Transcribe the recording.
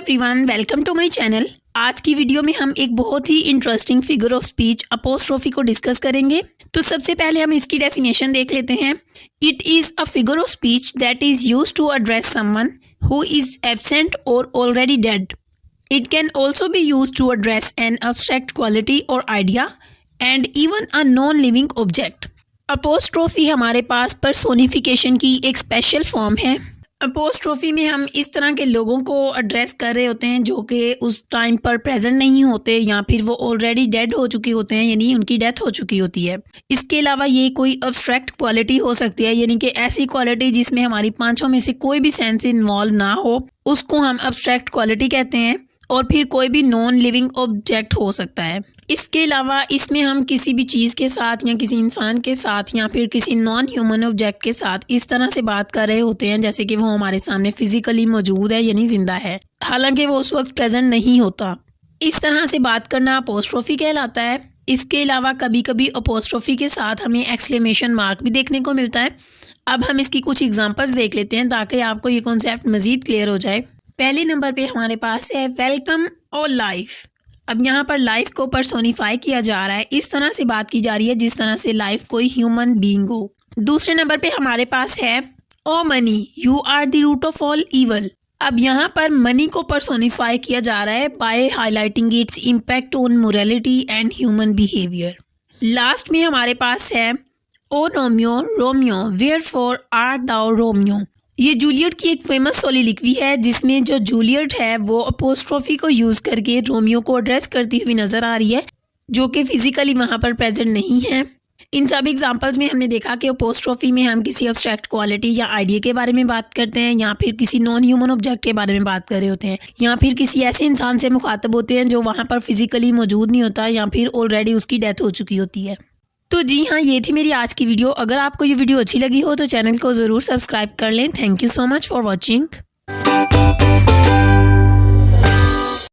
Everyone, welcome to my channel. आज की video में हम एक बहुत ही interesting figure of speech apostrophe को डिस्कस करेंगे। तो सबसे पहले हम इसकी डेफिनेशन देख लेते हैं। It is a figure of speech that is used to address someone who is absent or already dead. It can also be used to address an abstract quality or idea and even a non living object. Apostrophe हमारे पास personification की एक special form है। Apostrophe में हम इस तरह के लोगों को एड्रेस कर रहे होते हैं जो कि उस टाइम पर प्रेजेंट नहीं होते या फिर वो ऑलरेडी डेड हो चुके होते हैं, यानी उनकी डेथ हो चुकी होती है। इसके अलावा ये कोई अब्स्ट्रैक्ट क्वालिटी हो सकती है, यानी कि ऐसी क्वालिटी जिसमें हमारी पांचों में से कोई भी सेंस इन्वॉल्व ना हो, उसको हम अब्स्ट्रैक्ट क्वालिटी कहते हैं। और फिर कोई भी नॉन लिविंग ऑब्जेक्ट हो सकता है। इसके अलावा इसमें हम किसी भी चीज़ के साथ या किसी इंसान के साथ या फिर किसी नॉन ह्यूमन ऑब्जेक्ट के साथ इस तरह से बात कर रहे होते हैं जैसे कि वो हमारे सामने फिजिकली मौजूद है, यानी जिंदा है, हालांकि वो उस वक्त प्रेजेंट नहीं होता। इस तरह से बात करना अपोस्ट्रोफी कहलाता है। इसके अलावा कभी कभी अपोस्ट्रोफी के साथ हमें एक्सक्लेमेशन मार्क भी देखने को मिलता है। अब हम इसकी कुछ एग्जाम्पल्स देख लेते हैं ताकि आपको ये कॉन्सेप्ट मज़ीद क्लियर हो जाए। पहले नंबर पे हमारे पास है वेलकम और लाइफ। अब यहाँ पर लाइफ को पर्सोनिफाई किया जा रहा है, इस तरह से बात की जा रही है जिस तरह से लाइफ कोई ह्यूमन बीइंग हो। दूसरे नंबर पे हमारे पास है oh money you are the root of all evil. अब यहाँ पर मनी को पर्सोनिफाई किया जा रहा है by highlighting its impact on morality and human behaviour. Last में हमारे पास है O Romeo Romeo wherefore art thou Romeo. ये जूलियट की एक फेमस सोलिलिक्वी है जिसमें जो जूलियट है वो अपोस्ट्रोफी को यूज़ करके रोमियो को एड्रेस करती हुई नज़र आ रही है, जो कि फिजिकली वहाँ पर प्रेजेंट नहीं है। इन सब एग्जांपल्स में हमने देखा कि अपोस्ट्रोफी में हम किसी अब्स्ट्रैक्ट क्वालिटी या आइडिया के बारे में बात करते हैं या फिर किसी नॉन ह्यूमन ऑब्जेक्ट के बारे में बात कर रहे होते हैं या फिर किसी ऐसे इंसान से मुखातब होते हैं जो वहाँ पर फिजिकली मौजूद नहीं होता या फिर ऑलरेडी उसकी डेथ हो चुकी होती है। तो जी हाँ, ये थी मेरी आज की वीडियो। अगर आपको ये वीडियो अच्छी लगी हो तो चैनल को ज़रूर सब्सक्राइब कर लें। Thank you so much for watching.